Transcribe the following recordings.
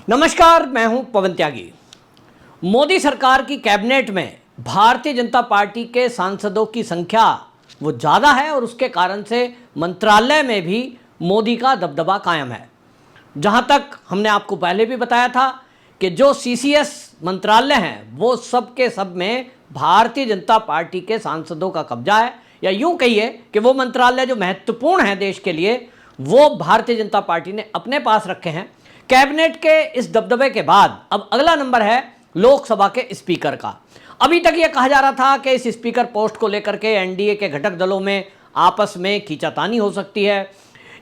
नमस्कार, मैं हूं पवन त्यागी। मोदी सरकार की कैबिनेट में भारतीय जनता पार्टी के सांसदों की संख्या वो ज़्यादा है और उसके कारण से मंत्रालय में भी मोदी का दबदबा कायम है। जहां तक हमने आपको पहले भी बताया था कि जो सीसीएस मंत्रालय हैं वो सब के सब में भारतीय जनता पार्टी के सांसदों का कब्जा है, या यूं कहिए कि वो मंत्रालय जो महत्वपूर्ण है देश के लिए वो भारतीय जनता पार्टी ने अपने पास रखे हैं। कैबिनेट के इस दबदबे के बाद अब अगला नंबर है लोकसभा के स्पीकर का। अभी तक यह कहा जा रहा था कि इस स्पीकर पोस्ट को लेकर के एनडीए के घटक दलों में आपस में खींचातानी हो सकती है।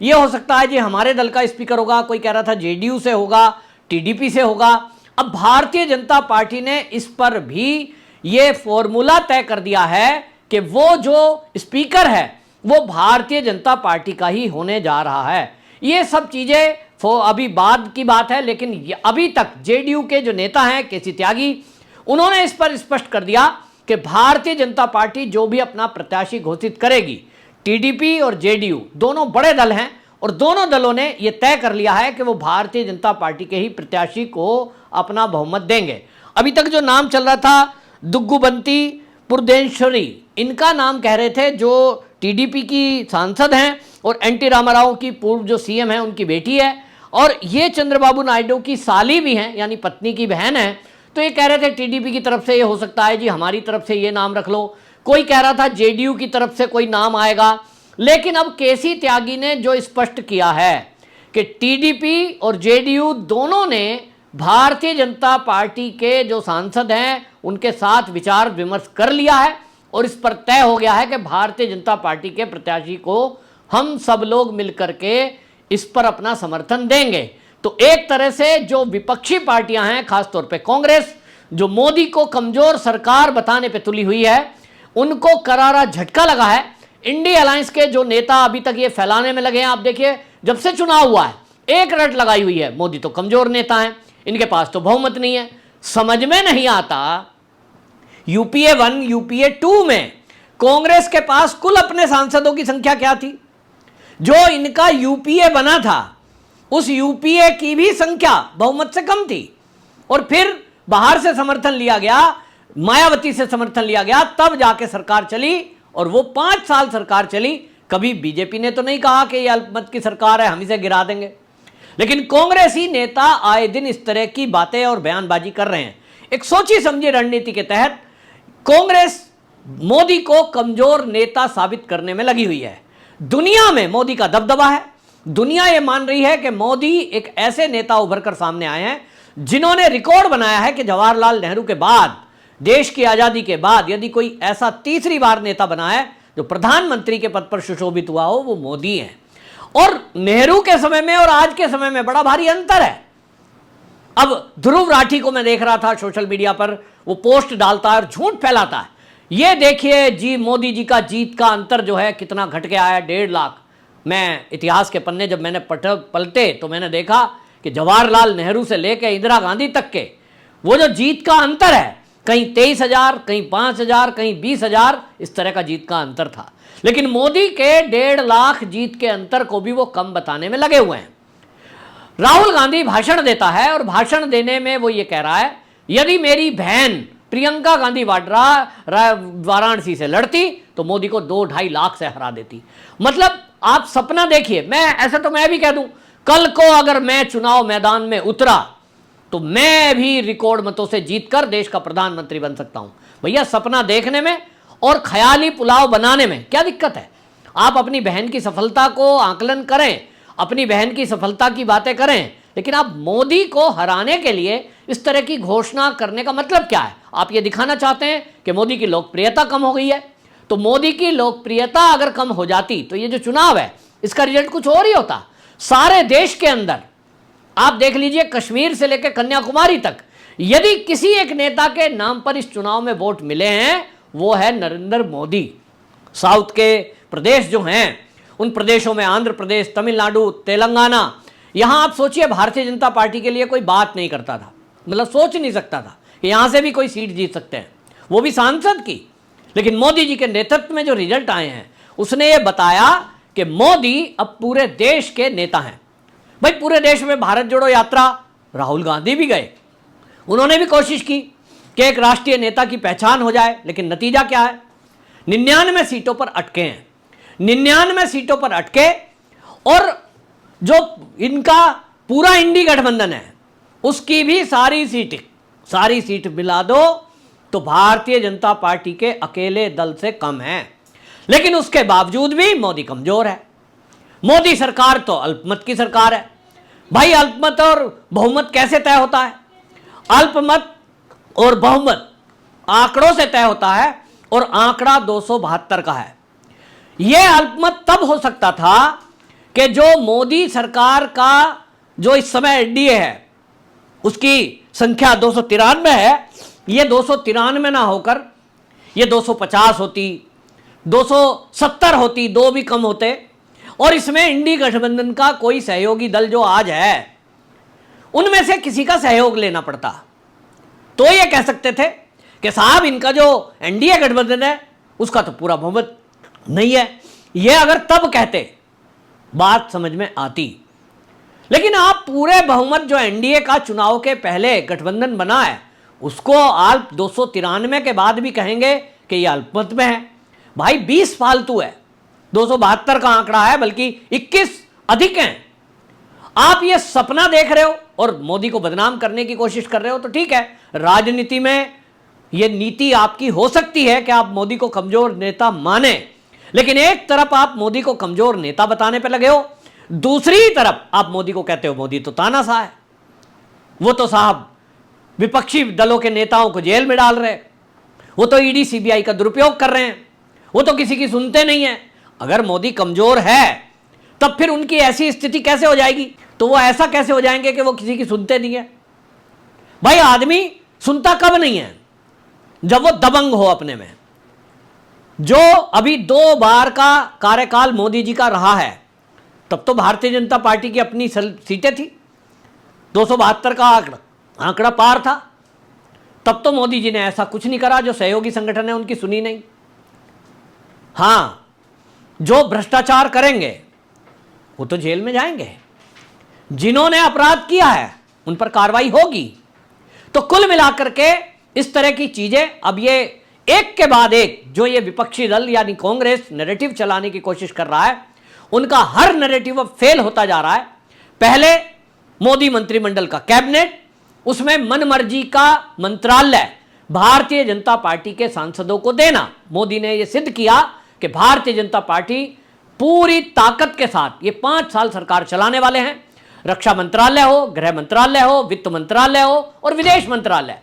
यह हो सकता है जी हमारे दल का स्पीकर होगा, कोई कह रहा था जेडीयू से होगा, टीडीपी से होगा। अब भारतीय जनता पार्टी ने इस पर भी यह फॉर्मूला तय कर दिया है कि वो जो स्पीकर है वो भारतीय जनता पार्टी का ही होने जा रहा है। ये सब चीजें अभी बाद की बात है, लेकिन अभी तक जेडीयू के जो नेता हैं केसी त्यागी, उन्होंने इस पर स्पष्ट कर दिया कि भारतीय जनता पार्टी जो भी अपना प्रत्याशी घोषित करेगी, टीडीपी और जेडीयू दोनों बड़े दल हैं और दोनों दलों ने यह तय कर लिया है कि वो भारतीय जनता पार्टी के ही प्रत्याशी को अपना बहुमत देंगे। अभी तक जो नाम चल रहा था दुग्गुबंती पुरंदेश्वरी, इनका नाम कह रहे थे, जो टीडीपी की सांसद हैं और एनटी रामाराव की पूर्व जो सीएम है उनकी बेटी है, और ये चंद्रबाबू नायडू की साली भी हैं, यानी पत्नी की बहन है। तो ये कह रहे थे टीडीपी की तरफ से ये हो सकता है जी हमारी तरफ से ये नाम रख लो, कोई कह रहा था जेडीयू की तरफ से कोई नाम आएगा। लेकिन अब केसी त्यागी ने जो स्पष्ट किया है कि टीडीपी और जेडीयू दोनों ने भारतीय जनता पार्टी के जो सांसद हैं उनके साथ विचार विमर्श कर लिया है और इस पर तय हो गया है कि भारतीय जनता पार्टी के प्रत्याशी को हम सब लोग मिलकर के इस पर अपना समर्थन देंगे। तो एक तरह से जो विपक्षी पार्टियां हैं, खासतौर पे कांग्रेस, जो मोदी को कमजोर सरकार बताने पे तुली हुई है, उनको करारा झटका लगा है। इंडिया अलायंस के जो नेता अभी तक ये फैलाने में लगे हैं, आप देखिए जब से चुनाव हुआ है एक रट लगाई हुई है, मोदी तो कमजोर नेता हैं, इनके पास तो बहुमत नहीं है। समझ में नहीं आता यूपीए 1 यूपीए 2 में कांग्रेस के पास कुल अपने सांसदों की संख्या क्या थी। जो इनका यूपीए बना था उस यूपीए की भी संख्या बहुमत से कम थी, और फिर बाहर से समर्थन लिया गया, मायावती से समर्थन लिया गया, तब जाके सरकार चली, और वो 5 साल सरकार चली। कभी बीजेपी ने तो नहीं कहा कि ये अल्पमत की सरकार है, हम इसे गिरा देंगे, लेकिन कांग्रेसी नेता आए दिन इस तरह की बातें और बयानबाजी कर रहे हैं। एक सोची समझी रणनीति के तहत कांग्रेस मोदी को कमजोर नेता साबित करने में लगी हुई है। दुनिया में मोदी का दबदबा है, दुनिया यह मान रही है कि मोदी एक ऐसे नेता उभर कर सामने आए हैं जिन्होंने रिकॉर्ड बनाया है कि जवाहरलाल नेहरू के बाद, देश की आजादी के बाद, यदि कोई ऐसा तीसरी बार नेता बना है जो प्रधानमंत्री के पद पर सुशोभित हुआ हो, वो मोदी है। और नेहरू के समय में और आज के समय में बड़ा भारी अंतर है। अब ध्रुव राठी को मैं देख रहा था सोशल मीडिया पर, वो पोस्ट डालता है और झूठ फैलाता है। ये देखिए जी मोदी जी का जीत का अंतर जो है कितना घट गया है, 1.5 लाख। मैं इतिहास के पन्ने जब मैंने पलटे तो मैंने देखा कि जवाहरलाल नेहरू से लेकर इंदिरा गांधी तक के वो जो जीत का अंतर है, कहीं 23,000, कहीं 5,000, कहीं 20,000, इस तरह का जीत का अंतर था। लेकिन मोदी के 1.5 लाख जीत के अंतर को भी वो कम बताने में लगे हुए हैं। राहुल गांधी भाषण देता है और भाषण देने में वो ये कह रहा है, यदि मेरी बहन प्रियंका गांधी वाड्रा वाराणसी से लड़ती तो मोदी को 2-2.5 लाख से हरा देती। मतलब आप सपना देखिए, मैं भी कह दूं, कल को अगर मैं चुनाव मैदान में उतरा तो मैं भी रिकॉर्ड मतों से जीतकर देश का प्रधानमंत्री बन सकता हूं। भैया सपना देखने में और ख्याली पुलाव बनाने में क्या दिक्कत है। आप अपनी बहन की सफलता को आकलन करें, अपनी बहन की सफलता की बातें करें, लेकिन आप मोदी को हराने के लिए इस तरह की घोषणा करने का मतलब क्या है। आप ये दिखाना चाहते हैं कि मोदी की लोकप्रियता कम हो गई है। तो मोदी की लोकप्रियता अगर कम हो जाती तो ये जो चुनाव है इसका रिजल्ट कुछ और ही होता। सारे देश के अंदर आप देख लीजिए, कश्मीर से लेकर कन्याकुमारी तक, यदि किसी एक नेता के नाम पर इस चुनाव में वोट मिले हैं वो है नरेंद्र मोदी। साउथ के प्रदेश जो हैं उन प्रदेशों में आंध्र प्रदेश, तमिलनाडु, तेलंगाना, यहां आप सोचिए भारतीय जनता पार्टी के लिए कोई बात नहीं करता था, मतलब सोच नहीं सकता था कि यहां से भी कोई सीट जीत सकते हैं, वो भी सांसद की। लेकिन मोदी जी के नेतृत्व में जो रिजल्ट आए हैं उसने ये बताया कि मोदी अब पूरे देश के नेता हैं। भाई पूरे देश में भारत जोड़ो यात्रा राहुल गांधी भी गए, उन्होंने भी कोशिश की कि एक राष्ट्रीय नेता की पहचान हो जाए, लेकिन नतीजा क्या है? 99 सीटों पर अटके हैं। 99 सीटों पर अटके, और जो इनका पूरा इंडी गठबंधन है उसकी भी सारी सीट मिला दो तो भारतीय जनता पार्टी के अकेले दल से कम है। लेकिन उसके बावजूद भी मोदी कमजोर है। मोदी सरकार तो अल्पमत की सरकार है। भाई, अल्पमत और बहुमत कैसे तय होता है? अल्पमत और बहुमत आंकड़ों से तय होता है, और आंकड़ा 272 का है। यह अल्पमत तब हो सकता था कि जो मोदी सरकार का जो इस समय एनडीए है उसकी संख्या 293 है, यह 293 ना होकर यह 250 होती, 270 होती, दो भी कम होते, और इसमें इंडी गठबंधन का कोई सहयोगी दल जो आज है उनमें से किसी का सहयोग लेना पड़ता। तो ये कह सकते थे कि साहब, इनका जो एनडीए गठबंधन है उसका तो पूरा बहुमत नहीं है। यह अगर तब कहते बात समझ में आती, लेकिन आप पूरे बहुमत जो एनडीए का चुनाव के पहले गठबंधन बना है उसको आप 293 के बाद भी कहेंगे कि यह अल्पमत में है। भाई, 20 फालतू है, 272 का आंकड़ा है, बल्कि 21 अधिक हैं। आप ये सपना देख रहे हो और मोदी को बदनाम करने की कोशिश कर रहे हो, तो ठीक है, राजनीति में यह नीति आपकी हो सकती है कि आप मोदी को कमजोर नेता माने, लेकिन एक तरफ आप मोदी को कमजोर नेता बताने पर लगे हो, दूसरी तरफ आप मोदी को कहते हो मोदी तो तानाशाह है, वो तो साहब विपक्षी दलों के नेताओं को जेल में डाल रहे, वो तो ईडी सीबीआई का दुरुपयोग कर रहे हैं, वो तो किसी की सुनते नहीं है। अगर मोदी कमजोर है तब फिर उनकी ऐसी स्थिति कैसे हो जाएगी? तो वो ऐसा कैसे हो जाएंगे कि वो किसी की सुनते नहीं है? भाई, आदमी सुनता कब नहीं है? जब वो दबंग हो अपने में। जो अभी 2 बार का कार्यकाल मोदी जी का रहा है, तब तो भारतीय जनता पार्टी की अपनी सीटें थी, 272 का आंकड़ा पार था। तब तो मोदी जी ने ऐसा कुछ नहीं करा, जो सहयोगी संगठन है उनकी सुनी नहीं। हां, जो भ्रष्टाचार करेंगे वो तो जेल में जाएंगे, जिन्होंने अपराध किया है उन पर कार्रवाई होगी। तो कुल मिलाकर के इस तरह की चीजें अब ये एक के बाद एक जो ये विपक्षी दल यानी कांग्रेस नैरेटिव चलाने की कोशिश कर रहा है, उनका हर नैरेटिव अब फेल होता जा रहा है। पहले मोदी मंत्रिमंडल का कैबिनेट, उसमें मनमर्जी का मंत्रालय भारतीय जनता पार्टी के सांसदों को देना। मोदी ने यह सिद्ध किया कि भारतीय जनता पार्टी पूरी ताकत के साथ ये 5 साल सरकार चलाने वाले हैं। रक्षा मंत्रालय हो, गृह मंत्रालय हो, वित्त मंत्रालय हो और विदेश मंत्रालय,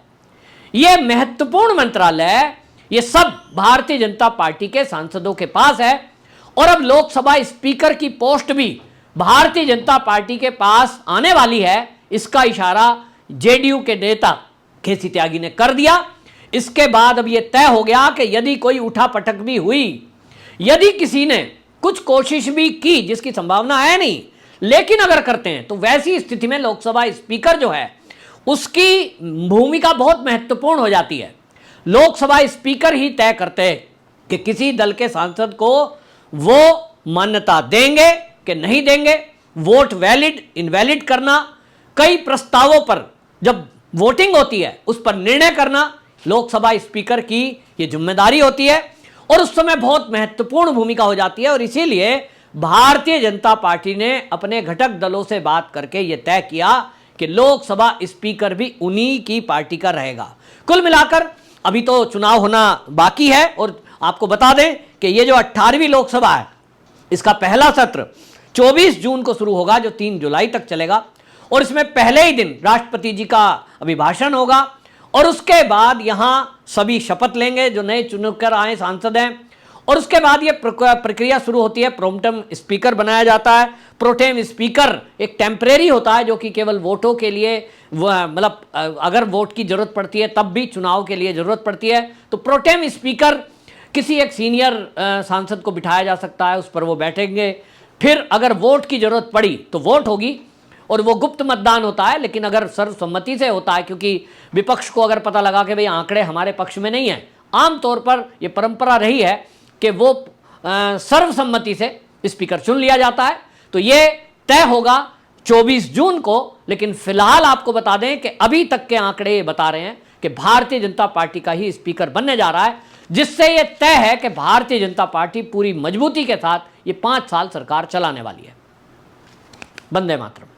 ये महत्वपूर्ण मंत्रालय, ये सब भारतीय जनता पार्टी के सांसदों के पास है। और अब लोकसभा स्पीकर की पोस्ट भी भारतीय जनता पार्टी के पास आने वाली है, इसका इशारा जेडीयू के नेता केसी त्यागी ने कर दिया। इसके बाद अब यह तय हो गया कि यदि कोई उठापटक भी हुई, यदि किसी ने कुछ कोशिश भी की, जिसकी संभावना है नहीं, लेकिन अगर करते हैं, तो वैसी स्थिति में लोकसभा स्पीकर जो है उसकी भूमिका बहुत महत्वपूर्ण हो जाती है। लोकसभा स्पीकर ही तय करते हैं कि किसी दल के सांसद को वो मान्यता देंगे कि नहीं देंगे। वोट वैलिड इनवैलिड करना, कई प्रस्तावों पर जब वोटिंग होती है उस पर निर्णय करना लोकसभा स्पीकर की ये जिम्मेदारी होती है, और उस समय बहुत महत्वपूर्ण भूमिका हो जाती है। और इसीलिए भारतीय जनता पार्टी ने अपने घटक दलों से बात करके ये तय किया कि लोकसभा स्पीकर भी उन्हीं की पार्टी का रहेगा। कुल मिलाकर अभी तो चुनाव होना बाकी है, और आपको बता दें कि ये जो 18वीं लोकसभा है, इसका पहला सत्र 24 जून को शुरू होगा, जो 3 जुलाई तक चलेगा। और इसमें पहले ही दिन राष्ट्रपति जी का अभिभाषण होगा, और उसके बाद यहां सभी शपथ लेंगे जो नए चुनकर आए सांसद हैं। और उसके बाद ये प्रक्रिया शुरू होती है, प्रोम्पटम स्पीकर बनाया जाता है। प्रोटेम स्पीकर एक टेम्परेरी होता है, जो कि केवल वोटों के लिए, मतलब अगर वोट की जरूरत पड़ती है तब भी चुनाव के लिए जरूरत पड़ती है, तो प्रोटेम स्पीकर किसी एक सीनियर सांसद को बिठाया जा सकता है, उस पर वो बैठेंगे। फिर अगर वोट की जरूरत पड़ी तो वोट होगी, और वो गुप्त मतदान होता है, लेकिन अगर सर्वसम्मति से होता है, क्योंकि विपक्ष को अगर पता लगा कि भाई आंकड़े हमारे पक्ष में नहीं है, आमतौर पर यह परंपरा रही है कि वो सर्वसम्मति से स्पीकर चुन लिया जाता है। तो ये तय होगा 24 जून को। लेकिन फिलहाल आपको बता दें कि अभी तक के आंकड़े ये बता रहे हैं कि भारतीय जनता पार्टी का ही स्पीकर बनने जा रहा है, जिससे यह तय है कि भारतीय जनता पार्टी पूरी मजबूती के साथ ये 5 साल सरकार चलाने वाली है। वंदे मातरम।